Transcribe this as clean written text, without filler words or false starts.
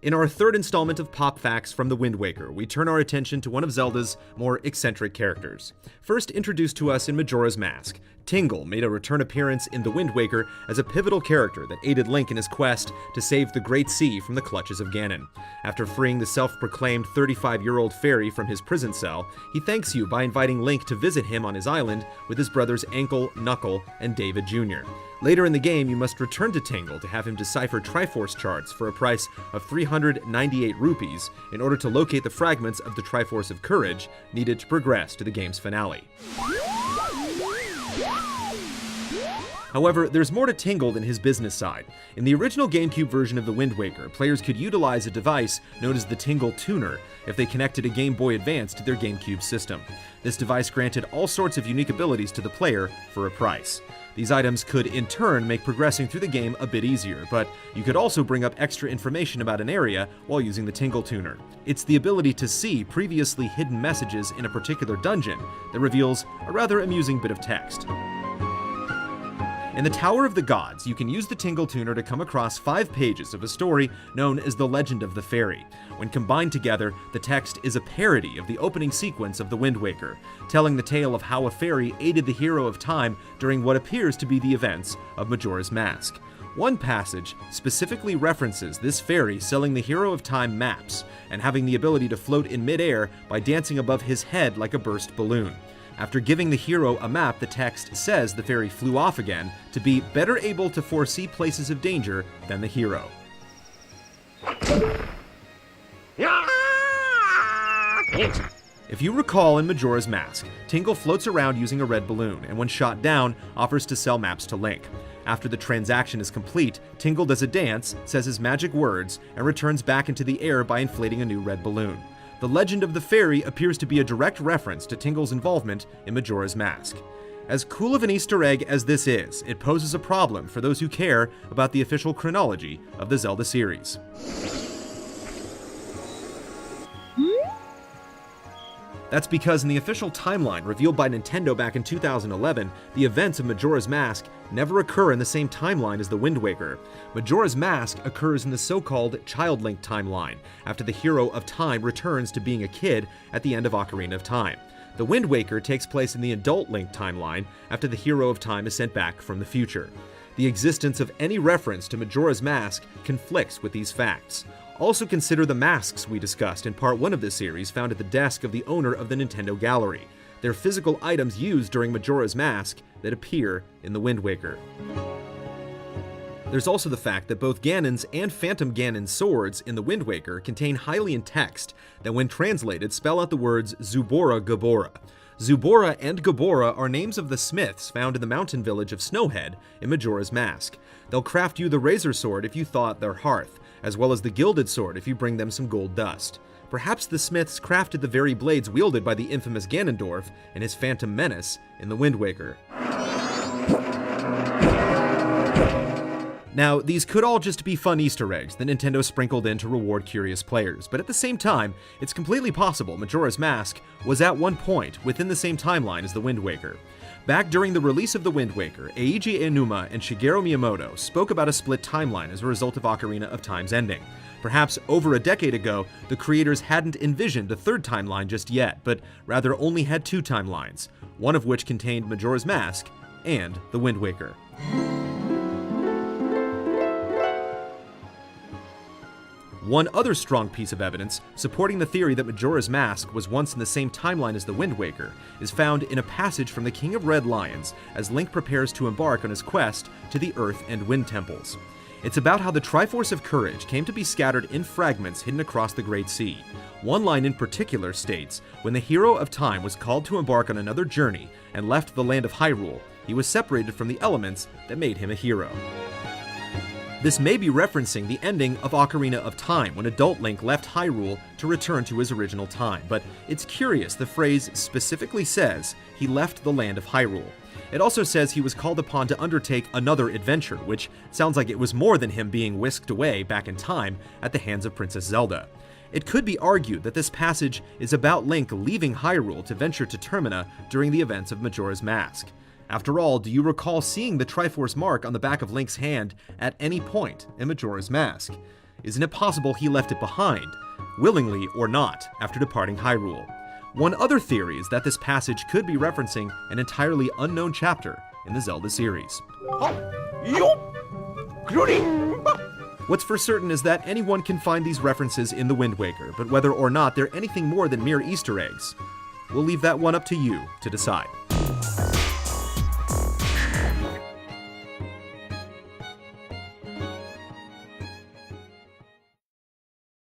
In our third installment of Pop Facts from The Wind Waker, we turn our attention to one of Zelda's more eccentric characters. First introduced to us in Majora's Mask, Tingle made a return appearance in The Wind Waker as a pivotal character that aided Link in his quest to save the Great Sea from the clutches of Ganon. After freeing the self-proclaimed 35-year-old fairy from his prison cell, he thanks you by inviting Link to visit him on his island with his brothers Ankle, Knuckle, and David Jr. Later in the game, you must return to Tingle to have him decipher Triforce charts for a price of 398 rupees in order to locate the fragments of the Triforce of Courage needed to progress to the game's finale. However, there's more to Tingle than his business side. In the original GameCube version of The Wind Waker, players could utilize a device known as the Tingle Tuner if they connected a Game Boy Advance to their GameCube system. This device granted all sorts of unique abilities to the player for a price. These items could, in turn, make progressing through the game a bit easier, but you could also bring up extra information about an area while using the Tingle Tuner. It's the ability to see previously hidden messages in a particular dungeon that reveals a rather amusing bit of text. In the Tower of the Gods, you can use the Tingle Tuner to come across 5 pages of a story known as The Legend of the Fairy. When combined together, the text is a parody of the opening sequence of The Wind Waker, telling the tale of how a fairy aided the hero of time during what appears to be the events of Majora's Mask. One passage specifically references this fairy selling the hero of time maps and having the ability to float in midair by dancing above his head like a burst balloon. After giving the hero a map, the text says the fairy flew off again to be better able to foresee places of danger than the hero. If you recall in Majora's Mask, Tingle floats around using a red balloon, and when shot down, offers to sell maps to Link. After the transaction is complete, Tingle does a dance, says his magic words, and returns back into the air by inflating a new red balloon. The Legend of the Fairy appears to be a direct reference to Tingle's involvement in Majora's Mask. As cool of an Easter egg as this is, it poses a problem for those who care about the official chronology of the Zelda series. That's because in the official timeline revealed by Nintendo back in 2011, the events of Majora's Mask never occur in the same timeline as The Wind Waker. Majora's Mask occurs in the so-called Child Link timeline, after the hero of time returns to being a kid at the end of Ocarina of Time. The Wind Waker takes place in the Adult Link timeline, after the hero of time is sent back from the future. The existence of any reference to Majora's Mask conflicts with these facts. Also consider the masks we discussed in part 1 of this series found at the desk of the owner of the Nintendo Gallery. They're physical items used during Majora's Mask that appear in The Wind Waker. There's also the fact that both Ganon's and Phantom Ganon's swords in The Wind Waker contain Hylian text that when translated spell out the words Zubora Gabora. Zubora and Gabora are names of the smiths found in the mountain village of Snowhead in Majora's Mask. They'll craft you the Razor Sword if you thaw at their hearth, as well as the Gilded Sword if you bring them some gold dust. Perhaps the smiths crafted the very blades wielded by the infamous Ganondorf and his Phantom Menace in The Wind Waker. Now, these could all just be fun Easter eggs that Nintendo sprinkled in to reward curious players, but at the same time, it's completely possible Majora's Mask was at one point within the same timeline as The Wind Waker. Back during the release of The Wind Waker, Eiji Aonuma and Shigeru Miyamoto spoke about a split timeline as a result of Ocarina of Time's ending. Perhaps over a decade ago, the creators hadn't envisioned a third timeline just yet, but rather only had 2 timelines, one of which contained Majora's Mask and The Wind Waker. One other strong piece of evidence supporting the theory that Majora's Mask was once in the same timeline as The Wind Waker is found in a passage from the King of Red Lions as Link prepares to embark on his quest to the Earth and Wind Temples. It's about how the Triforce of Courage came to be scattered in fragments hidden across the Great Sea. One line in particular states, when the hero of time was called to embark on another journey and left the land of Hyrule, he was separated from the elements that made him a hero. This may be referencing the ending of Ocarina of Time when adult Link left Hyrule to return to his original time, but it's curious the phrase specifically says he left the land of Hyrule. It also says he was called upon to undertake another adventure, which sounds like it was more than him being whisked away back in time at the hands of Princess Zelda. It could be argued that this passage is about Link leaving Hyrule to venture to Termina during the events of Majora's Mask. After all, do you recall seeing the Triforce mark on the back of Link's hand at any point in Majora's Mask? isn't it possible he left it behind, willingly or not, after departing Hyrule? One other theory is that this passage could be referencing an entirely unknown chapter in the Zelda series. What's for certain is that anyone can find these references in The Wind Waker, but whether or not they're anything more than mere Easter eggs, we'll leave that one up to you to decide.